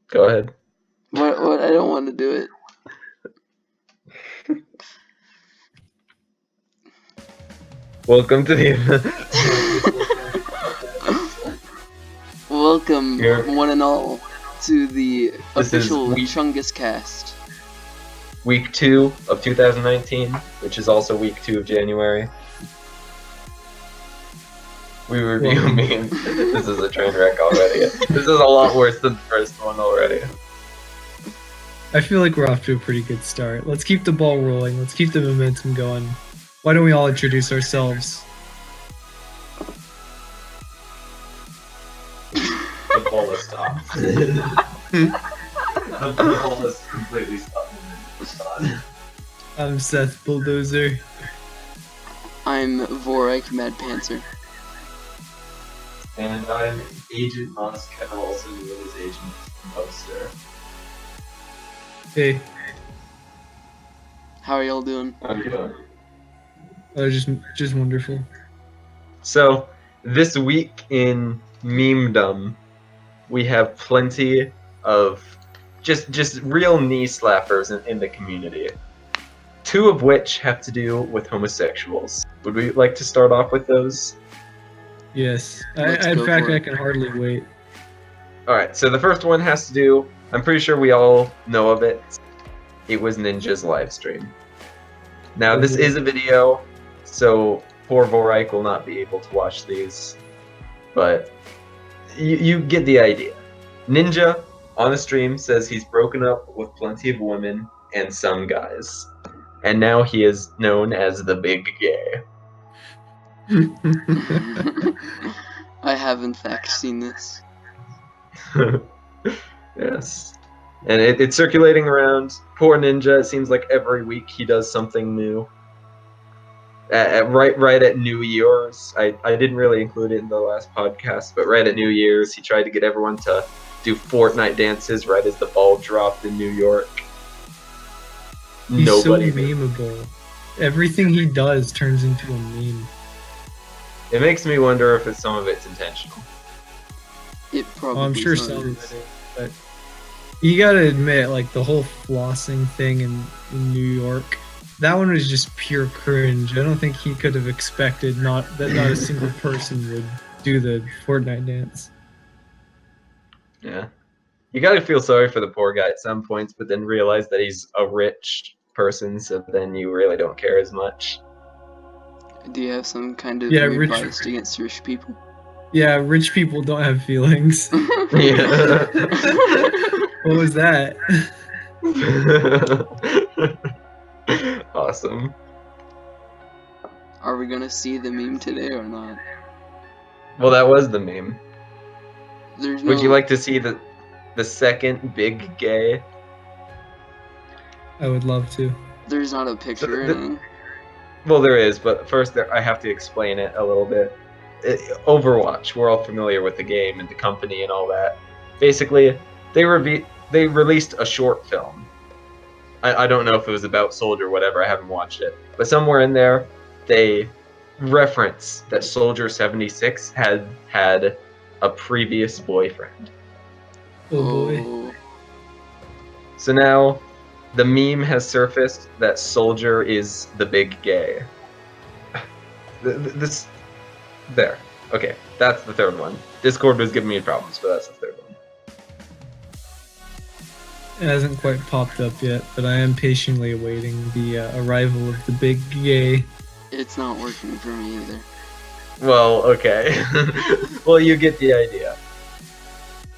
Go ahead. What? I don't want to do it. Welcome to the... Welcome, Here. one and all, to the This is official week- Chungus cast. Week 2 of 2019, which is also week 2 of January. We review memes. This is a train wreck already. This is a lot worse than the first one already. I feel like we're off to a pretty good start. Let's keep the ball rolling. Let's keep the momentum going. Why don't we all introduce ourselves? The ball has stopped. The ball has completely stopped. I'm Seth Bulldozer. I'm Vorik Mad Panther. And I'm Agent Musk, and also known as Agent Bubster. Hey, How are y'all doing? just wonderful. So, this week in memedom, we have plenty of just real knee slappers in the community. 2 of which have to do with homosexuals. Would we like to start off with those? Yes, Let's in go fact, for it. I can hardly wait. Alright, so the first one has to do, I'm pretty sure we all know of it. It was Ninja's live stream. Now, this is a video, so poor Vorik will not be able to watch these, but you get the idea. Ninja, on the stream, says he's broken up with plenty of women and some guys, and now he is known as the Big Gay. I have in fact seen this. Yes. And it's circulating around. Poor Ninja, it seems like every week he does something new. Right at New Year's. I didn't really include it in the last podcast, but right at New Year's, he tried to get everyone to do Fortnite dances right as the ball dropped in New York. He's Nobody so did. memeable. Everything he does turns into a meme. It makes me wonder if some of it's intentional. It probably I'm sure is. some of it is, but you gotta admit, like the whole flossing thing in New York, that one was just pure cringe. I don't think he could have expected not a single person would do the Fortnite dance. Yeah. You gotta feel sorry for the poor guy at some points, but then realize that he's a rich person, so then you really don't care as much. Do you have some kind of Yeah, weird rich- bias against rich people? Yeah, rich people don't have feelings. Yeah. What was that? Awesome. Are we gonna see the meme today or not? Well, that was the meme. There's no. Would you like to see the second Big Gay? I would love to. There's not a picture or the- anything. Well, there is, but first I have to explain it a little bit. Overwatch, we're all familiar with the game and the company and all that. Basically, they released a short film. I don't know if it was about Soldier or whatever, I haven't watched it. But somewhere in there, they reference that Soldier 76 had a previous boyfriend. Oh boy. Oh, So now, the meme has surfaced that Soldier is the Big Gay. This... There. Okay, that's the third one. Discord was giving me problems, but that's the third one. It hasn't quite popped up yet, but I am patiently awaiting the arrival of the big gay. it's not working for me either. Well, okay. Well, you get the idea.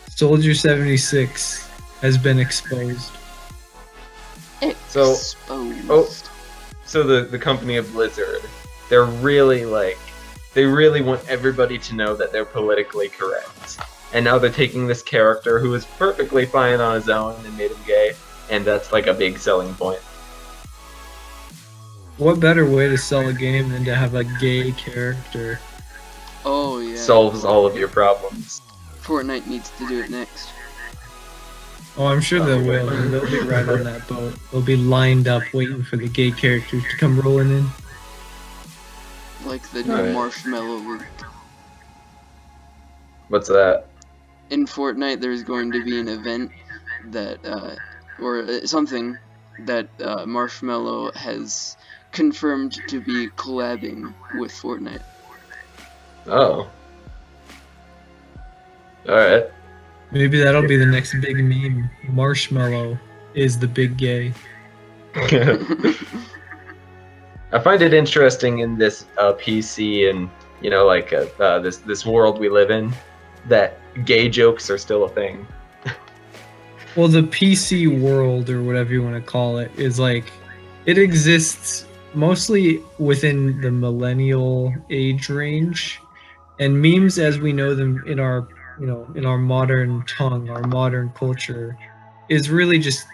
Soldier 76 has been exposed. So- Exposed. oh. So the company of Blizzard, they really want everybody to know that they're politically correct. And now they're taking this character who is perfectly fine on his own and made him gay, and that's like a big selling point. What better way to sell a game than to have a gay character? Oh yeah. Solves all of your problems. Fortnite needs to do it next. Oh, I'm sure they will. And they'll be right on that boat. They'll be lined up waiting for the gay characters to come rolling in. Like the new Alright. marshmallow leak. What's that? In Fortnite, there's going to be an event that, or something that Marshmello has confirmed to be collabing with Fortnite. Oh. Alright. Maybe that'll be the next big meme. Marshmallow is the big gay. I find it interesting in this PC and like this world we live in that gay jokes are still a thing. Well, the PC world, or whatever you want to call it, is like, it exists mostly within the millennial age range, and memes as we know them in our modern tongue, our modern culture, is really just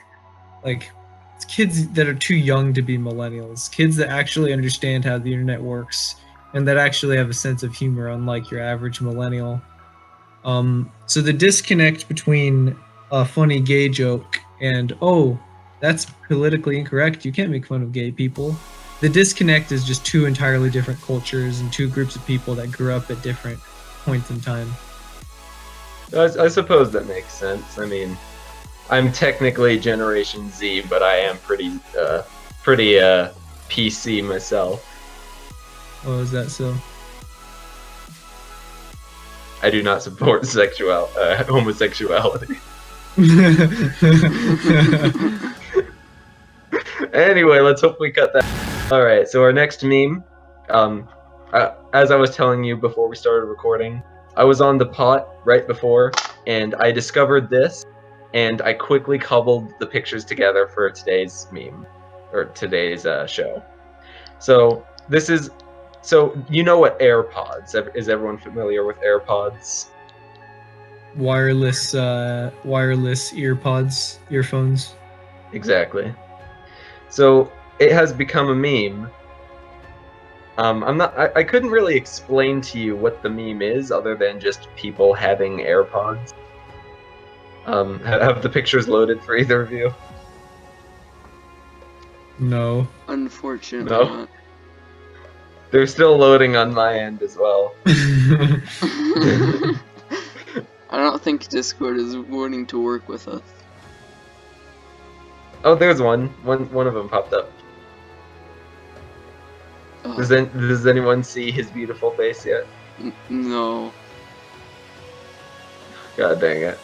like, it's kids that are too young to be millennials, kids that actually understand how the internet works and that actually have a sense of humor, unlike your average millennial. So the disconnect between a funny gay joke and, oh, that's politically incorrect, you can't make fun of gay people, the disconnect is just two entirely different cultures and two groups of people that grew up at different points in time. I suppose that makes sense. I mean, I'm technically Generation Z, but I am pretty PC myself. Oh, is that so? I do not support homosexuality. Anyway, let's hope we cut that. Alright, so our next meme, as I was telling you before we started recording, I was on the pot right before, and I discovered this, and I quickly cobbled the pictures together for today's meme, or today's show. So, you know what AirPods, is everyone familiar with AirPods? Wireless earphones. Exactly. So it has become a meme. I couldn't really explain to you what the meme is, other than just people having AirPods. Have the pictures loaded for either of you? No. Unfortunately No? not. They're still loading on my end as well. I don't think Discord is wanting to work with us. Oh, there's one. One of them popped up. Oh, Does anyone see his beautiful face yet? no. God dang it.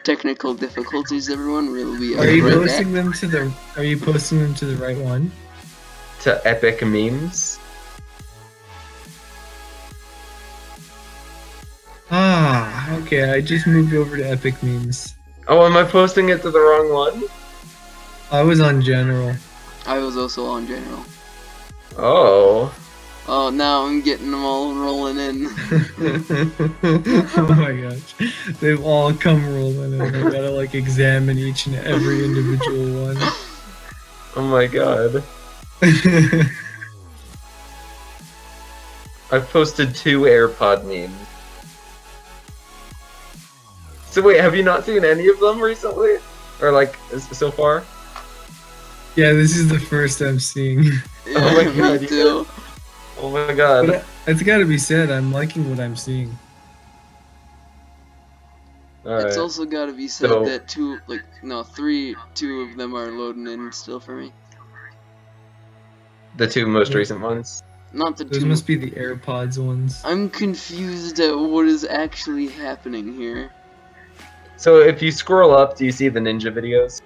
Technical difficulties, everyone. We'll be Are you right posting back. them to the? Are you posting them to the right one? To epic memes? Ah, okay. I just moved over to Epic Memes. Oh, am I posting it to the wrong one? I was on general. I was also on general. Oh. Oh, now I'm getting them all rolling in. Oh my gosh, they've all come rolling in. I gotta like examine each and every individual one. Oh my god. I've posted 2 AirPod memes. So wait, have you not seen any of them recently? Or like, so far? Yeah, this is the first I'm seeing. Oh my god, Me too. Oh my god. But it's gotta be said, I'm liking what I'm seeing. Alright. It's also gotta be said So- that two of them are loading in still for me. The 2 most recent ones. Not the Those two. must be the AirPods ones. I'm confused at what is actually happening here. So if you scroll up, do you see the ninja videos?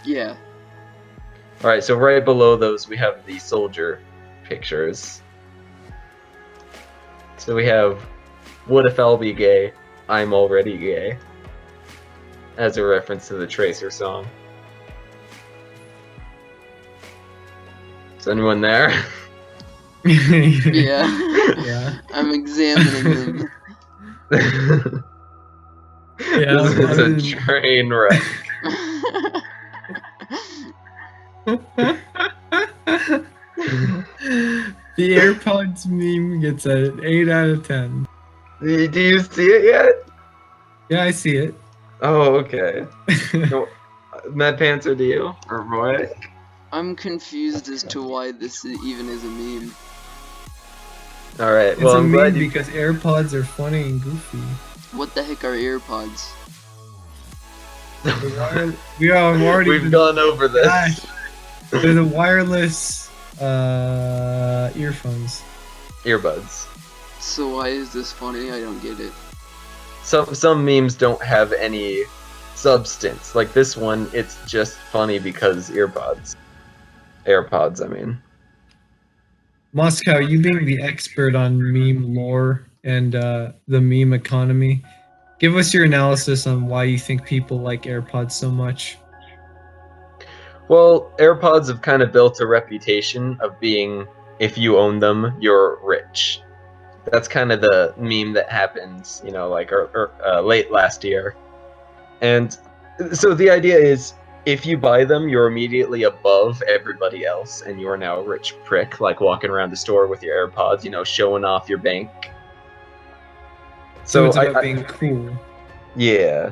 Yeah. Alright, so right below those we have the soldier pictures. So we have, what if I'll be gay? I'm already gay. As a reference to the Tracer song. Is anyone there? Yeah. Yeah. I'm examining them. Yeah, This is other a than- train wreck. The AirPods meme gets an 8 out of 10. Do you see it yet? Yeah, I see it. Oh, okay. No, Mad Pants, or do you? Or Roy? I'm confused as to why this even is a meme. Alright, It's well, a I'm meme glad you... because AirPods are funny and goofy. What the heck are earpods? I've already We've been, gone over this. gosh, they're the wireless earphones. Earbuds. So why is this funny? I don't get it. Some memes don't have any substance. Like this one, it's just funny because AirPods, I mean. Moscow, you being the expert on meme lore and the meme economy, give us your analysis on why you think people like AirPods so much. Well, AirPods have kind of built a reputation of being, if you own them, you're rich. That's kind of the meme that happened, like late last year. And so the idea is, if you buy them, you're immediately above everybody else, and you are now a rich prick, like walking around the store with your AirPods, showing off your bank. So it's about being cool. Yeah.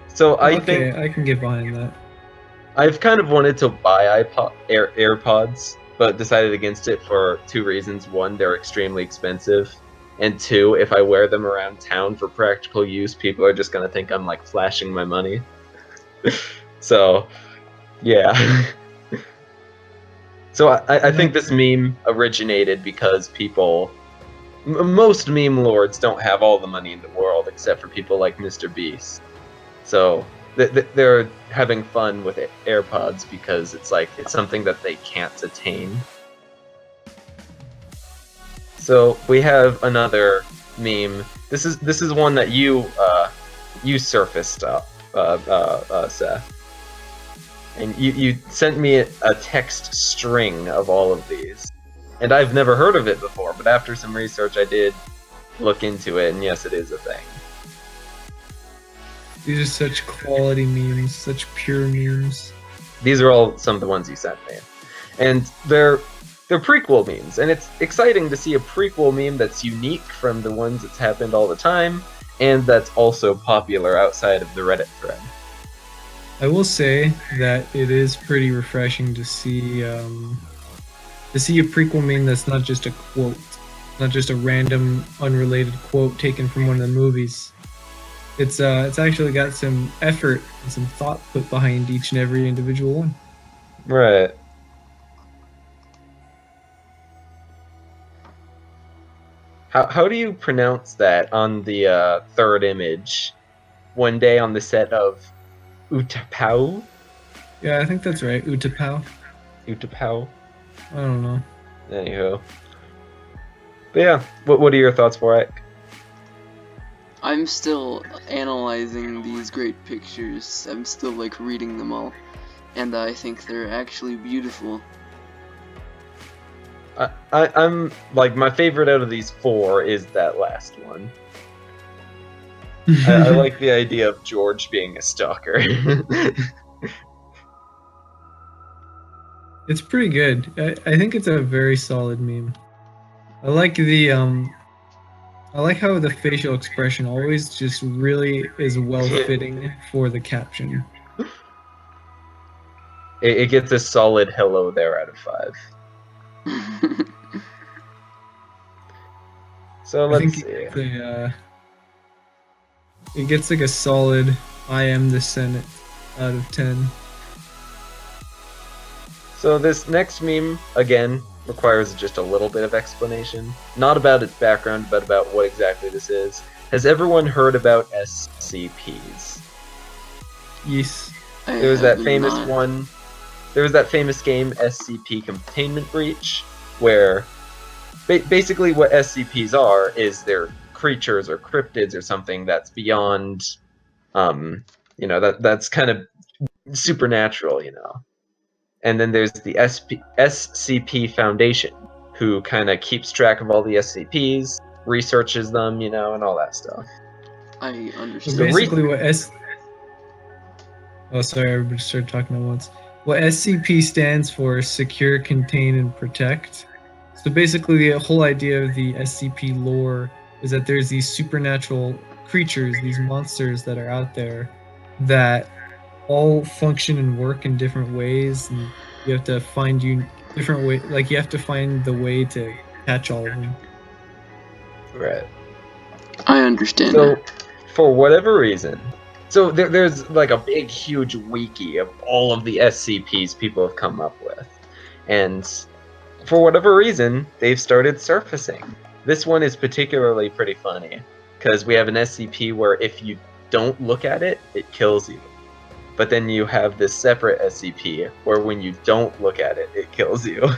So I think I can get behind that. I've kind of wanted to buy AirPods, but decided against it for two reasons. One, they're extremely expensive. And two, if I wear them around town for practical use, people are just going to think I'm, like, flashing my money. So, yeah. So I think this meme originated because people... Most meme lords don't have all the money in the world, except for people like Mr. Beast. So they're having fun with AirPods because it's something that they can't attain. So we have another meme. This is one that you surfaced up, Seth, and you sent me a text string of all of these, and I've never heard of it before. But after some research, I did look into it, and yes, it is a thing. These are such quality memes, such pure memes. These are all some of the ones you sent me, and they're prequel memes, and it's exciting to see a prequel meme that's unique from the ones that's happened all the time, and that's also popular outside of the Reddit thread. I will say that it is pretty refreshing to see a prequel meme that's not just a quote, not just a random, unrelated quote taken from one of the movies. It's actually got some effort and some thought put behind each and every individual one. Right. How do you pronounce that on the third image? One day on the set of Utapau? Yeah, I think that's right. Utapau. Utapau? I don't know. Anywho. But yeah, what are your thoughts, Borak? I'm still analyzing these great pictures. I'm still reading them all, and I think they're actually beautiful. I'm my favorite out of these four is that last one. I like the idea of George being a stalker. It's pretty good. I think it's a very solid meme. I like how the facial expression always just really is well fitting for the caption. It gets a solid hello there out of 5. So let's see. It gets a solid I am the Senate out of 10. So this next meme, again, requires just a little bit of explanation. Not about its background, but about what exactly this is. Has everyone heard about SCPs? Yes. There was that famous one. There was that famous game, Scp Containment Breach, where basically what SCPs are is they're creatures or cryptids or something that's beyond, that's kind of supernatural, And then there's the SCP Foundation, who kind of keeps track of all the SCPs, researches them, and all that stuff. I understand. So basically Oh, sorry, everybody started talking at once. What SCP stands for is Secure, Contain, and Protect. So basically the whole idea of the SCP lore is that there's these supernatural creatures, these monsters that are out there that all function and work in different ways, and you have to find different way. You have to find the way to catch all of them. Right. I understand. So, for whatever reason, So there's like a big, huge wiki of all of the SCPs people have come up with. And for whatever reason, they've started surfacing. This one is particularly pretty funny, because we have an SCP where if you don't look at it, it kills you. But then you have this separate SCP where when you don't look at it, it kills you.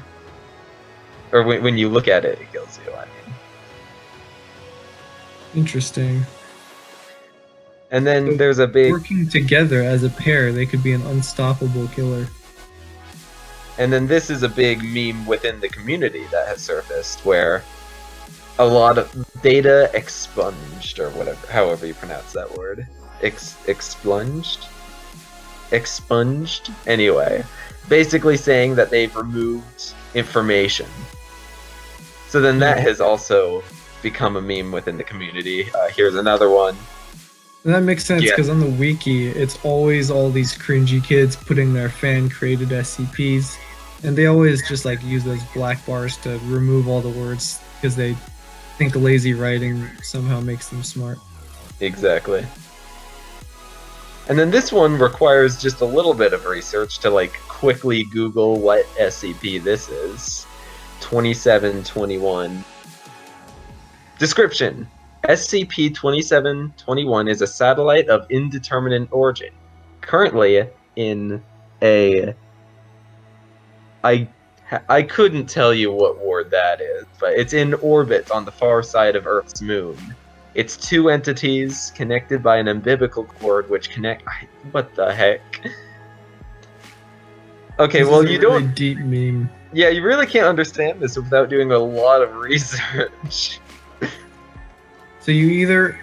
Or when you look at it, it kills you, I mean. Interesting. And then So there's a big... Working together as a pair, they could be an unstoppable killer. And then this is a big meme within the community that has surfaced, where a lot of data expunged, or whatever, however you pronounce that word. Expunged? Anyway, basically saying that they've removed information. So then that has also become a meme within the community. Here's another one. And that makes sense Yeah. because on the wiki, it's always all these cringy kids putting their fan-created SCPs, and they always just like use those black bars to remove all the words because they think lazy writing somehow makes them smart. Exactly. And then this one requires just a little bit of research to like quickly Google what SCP this is. 2721. Description. SCP-2721 is a satellite of indeterminate origin. Currently in a... I couldn't tell you what ward that is, but it's in orbit on the far side of Earth's moon. It's two entities connected by an umbilical cord which connect... What the heck? Okay, This well is a you really don't... deep meme. Yeah, you really can't understand this without doing a lot of research. So you either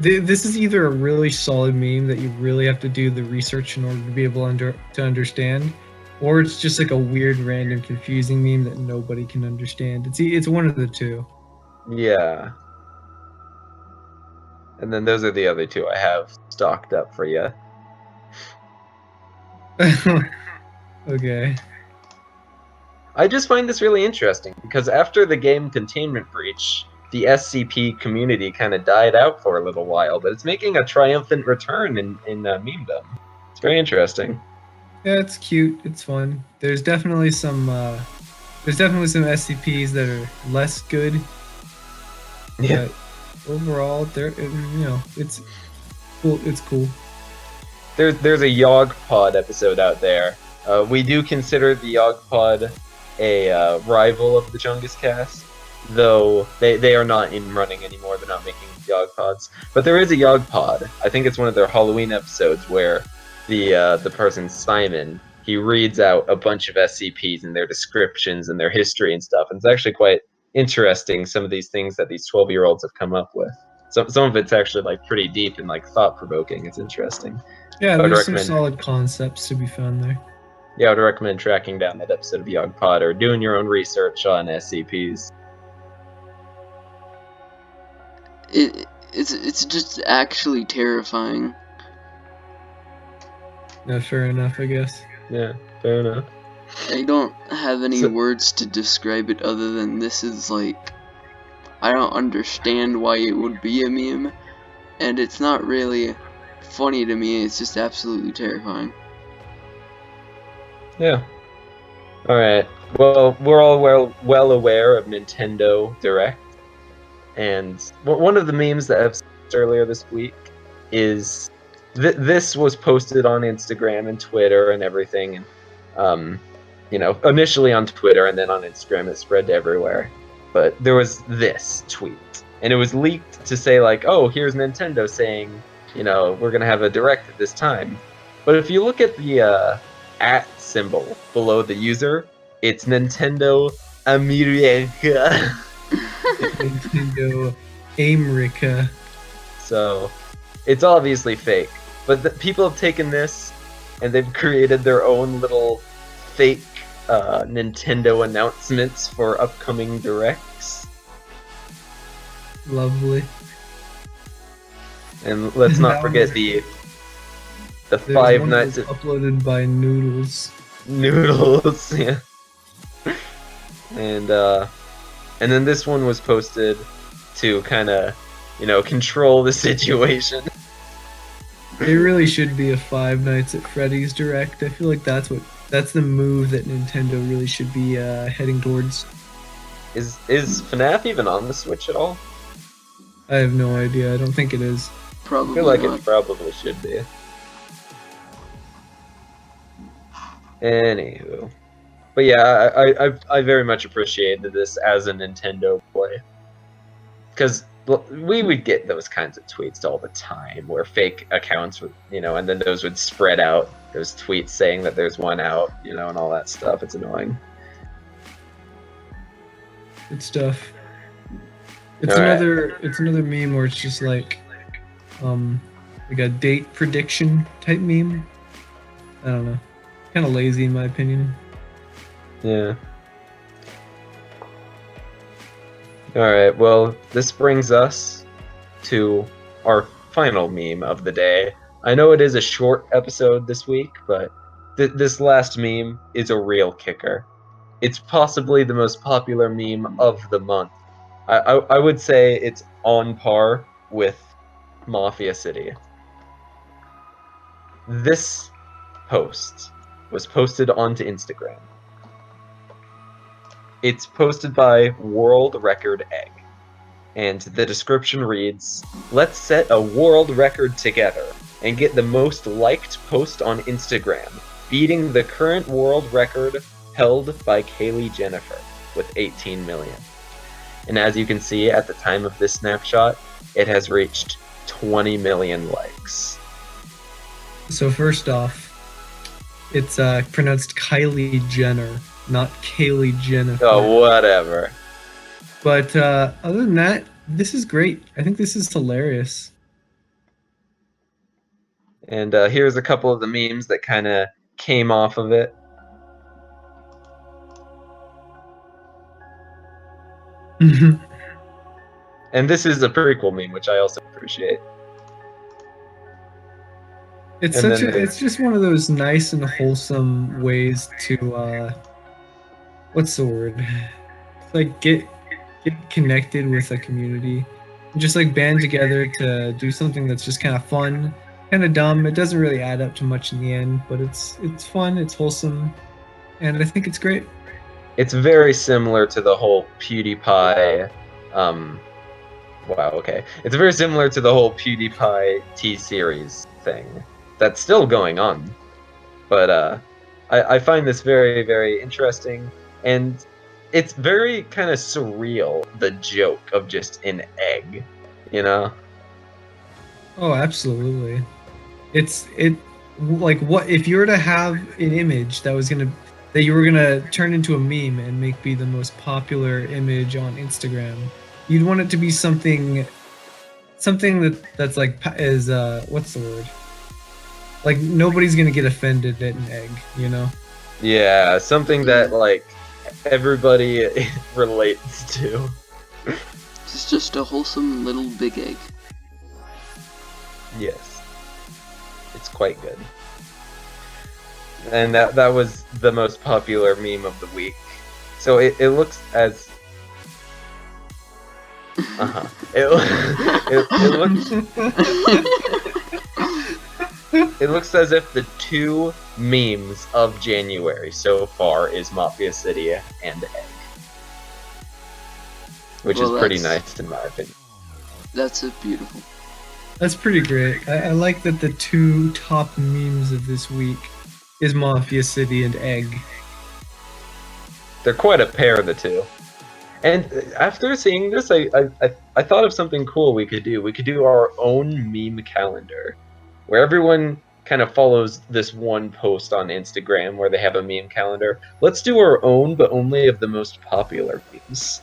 this is either a really solid meme that you really have to do the research in order to be able to understand, or it's just like a weird, random, confusing meme that nobody can understand. It's one of the two. Yeah. And then those are the other two I have stocked up for you. Okay. I just find this really interesting because after the game Containment Breach, the SCP community kind of died out for a little while, but it's making a triumphant return in memedom. It's very interesting. Yeah, it's cute. It's fun. There's definitely some SCPs that are less good. Yeah. But overall, it's cool. It's cool. There's a Yogg-Pod episode out there. We do consider the Yogg-Pod a rival of the Chungles cast, though they are not in running anymore. They're not making Yogg-Pods. But there is a Yogg-Pod. I think it's one of their Halloween episodes where the person, Simon, he reads out a bunch of SCPs and their descriptions and their history and stuff. And it's actually quite interesting, some of these things that these 12-year-olds have come up with. Some of it's actually like pretty deep and like thought-provoking. It's interesting. Yeah, I would there's some recommend- solid concepts to be found there. Yeah, I would recommend tracking down that episode of Yogg-Pod or doing your own research on SCPs. It's just actually terrifying. Yeah, fair enough, I guess. Yeah, fair enough. I don't have any So- words to describe it other than this is like, I don't understand why it would be a meme, and it's not really funny to me, it's just absolutely terrifying. Yeah. Alright. Well, we're all well aware of Nintendo Direct. And one of the memes that I've seen earlier this week is... this was posted on Instagram and Twitter and everything. And, initially on Twitter and then on Instagram it spread to everywhere. But there was this tweet. And it was leaked to say like, oh, here's Nintendo saying, we're going to have a Direct at this time. But if you look at the... @ symbol below the user, it's Nintendo America. Nintendo America. So it's obviously fake, but people have taken this and they've created their own little fake Nintendo announcements for upcoming directs. Lovely. And let's That not one forget is- the There's Five one Nights that's at uploaded by Noodles. Noodles. Yeah. And then this one was posted to kind of, control the situation. It really should be a Five Nights at Freddy's Direct. I feel like that's the move that Nintendo really should be heading towards. Is FNAF even on the Switch at all? I have no idea. I don't think it is. I Probably feel like not. it probably should be. Anywho. But yeah, I very much appreciated this as a Nintendo play. Because we would get those kinds of tweets all the time where fake accounts would, and then those would spread out. Those tweets saying that there's one out, and all that stuff. It's annoying. Good stuff. It's All right. another meme where it's just like a date prediction type meme. I don't know. Kind of lazy in my opinion. Yeah. Alright, well, this brings us to our final meme of the day. I know it is a short episode this week, but this last meme is a real kicker. It's possibly the most popular meme of the month. I would say it's on par with Mafia City. This post was posted onto Instagram. It's posted by World Record Egg, and the description reads, "Let's set a world record together and get the most liked post on Instagram, beating the current world record held by Kaylee Jennifer with 18 million." And as you can see at the time of this snapshot, it has reached 20 million likes. So first off, it's pronounced Kylie Jenner, not Kaylee Jennifer. Oh, whatever. But other than that, this is great. I think this is hilarious. And here's a couple of the memes that kind of came off of it. And this is a prequel meme, which I also appreciate. It's And such then it's just one of those nice and wholesome ways to what's the word? Like get connected with a community. And just like band together to do something that's just kind of fun, kind of dumb. It doesn't really add up to much in the end, but it's fun, it's wholesome, and I think it's great. It's very similar to the whole PewDiePie. Wow, okay. It's very similar to the whole PewDiePie T-Series thing. That's still going on. But I find this very, very interesting. And it's very kind of surreal, the joke of just an egg, Oh, absolutely. It like, what if you were to have an image that you were gonna turn into a meme and make be the most popular image on Instagram? You'd want it to be something that's like is what's the word? Like nobody's gonna get offended at an egg, Yeah, something that, like, everybody relates to. It's just a wholesome little big egg. Yes. It's quite good. And that was the most popular meme of the week. So it looks as... It looks as if the two memes of January so far is Mafia City and Egg. Which is pretty nice in my opinion. That's beautiful. That's pretty great. I like that the two top memes of this week is Mafia City and Egg. They're quite a pair, the two. And after seeing this, I thought of something cool we could do. We could do our own meme calendar, where everyone kind of follows this one post on Instagram where they have a meme calendar. Let's do our own, but only of the most popular memes.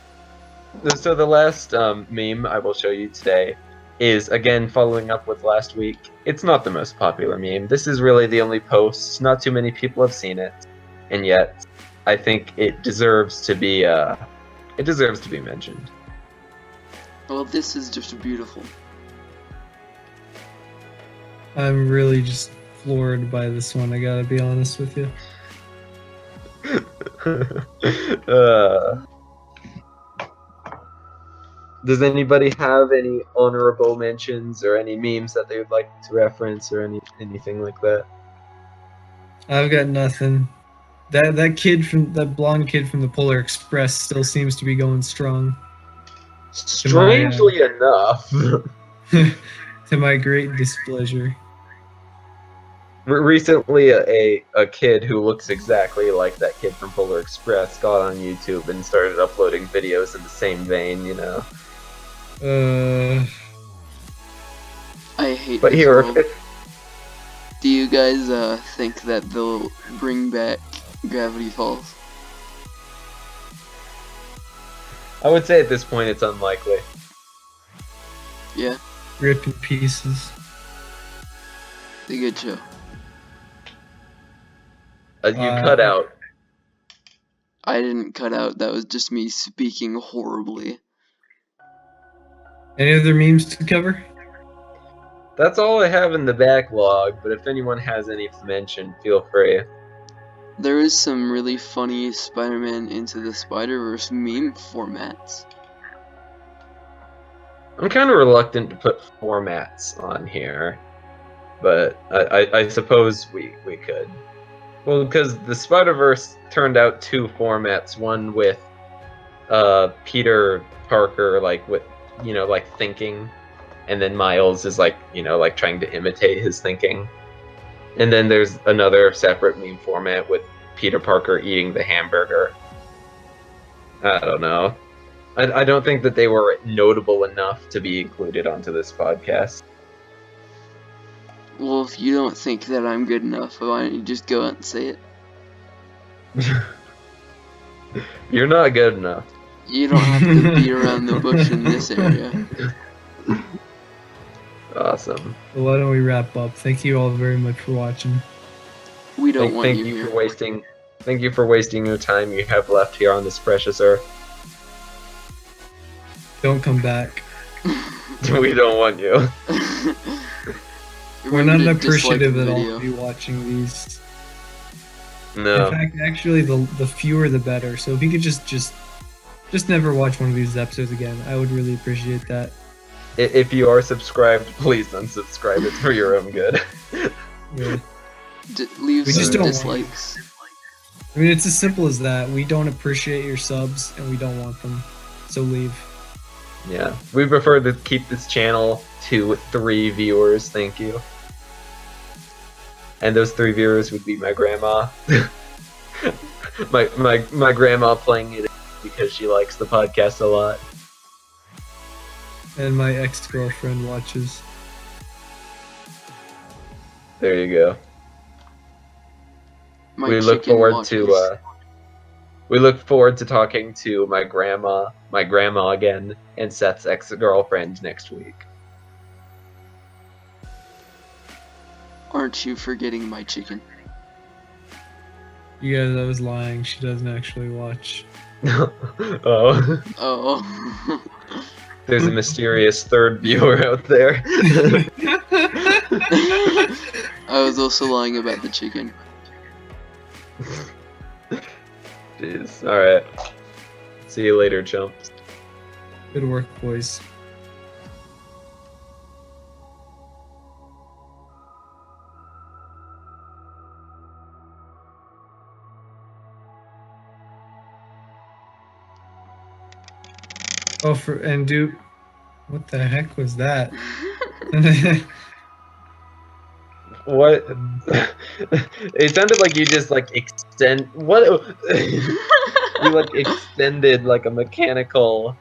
So the last meme I will show you today is, again, following up with last week. It's not the most popular meme. This is really the only post. Not too many people have seen it. And yet, I think it deserves to be mentioned. Well, this is just beautiful. I'm really just floored by this one, I gotta be honest with you. Does anybody have any honorable mentions or any memes that they would like to reference or anything like that? I've got nothing. That blonde kid from the Polar Express still seems to be going strong. Strangely enough, To my great displeasure. recently a kid who looks exactly like that kid from Polar Express got on YouTube and started uploading videos in the same vein, you know. I hate But this here, world. Do you guys think that they'll bring back Gravity Falls? I would say at this point it's unlikely. Yeah, Ripped in pieces. it's a good show. You cut out. I didn't cut out, that was just me speaking horribly. Any other memes to cover? That's all I have in the backlog, but if anyone has any to mention, feel free. There is some really funny Spider-Man Into the Spider-Verse meme formats. I'm kind of reluctant to put formats on here, but I suppose we could. Well, because the Spider-Verse turned out two formats, one with Peter Parker, like, with, you know, like, thinking, and then Miles is, like, you know, like, trying to imitate his thinking. And then there's another separate meme format with Peter Parker eating the hamburger. I don't know. I don't think that they were notable enough to be included onto this podcast. Well, if you don't think that I'm good enough, why don't you just go out and say it? You're not good enough. You don't have to beat around the bush in this area. Awesome. Well, why don't we wrap up? Thank you all very much for watching. We don't want Thank you you here. for wasting. Thank you for wasting your time you have left here on this precious earth. Don't come back. We don't want you. We're not Remember to dislike appreciative the at all video. of you watching these. No. In fact, actually, the fewer the better. So if you could just never watch one of these episodes again, I would really appreciate that. If you are subscribed, please unsubscribe. It's for your own good. Yeah. Leave We just some don't want dislikes. I mean, it's as simple as that. We don't appreciate your subs, and we don't want them. So leave. Yeah. We prefer to keep this channel to 3 viewers. Thank you. And those 3 viewers would be my grandma. my grandma playing it because she likes the podcast a lot. And my ex-girlfriend watches. There you go. My We look chicken forward watches. to we look forward to talking to my grandma again, and Seth's ex-girlfriend next week. Aren't you forgetting my chicken? You guys, I was lying. She doesn't actually watch. Oh, Oh. there's a mysterious third viewer out there. I was also lying about the chicken. Jeez. Alright. See you later, chumps. Good work, boys. Oh, what the heck was that? What? It sounded like you just like extend. What? You like extended like a mechanical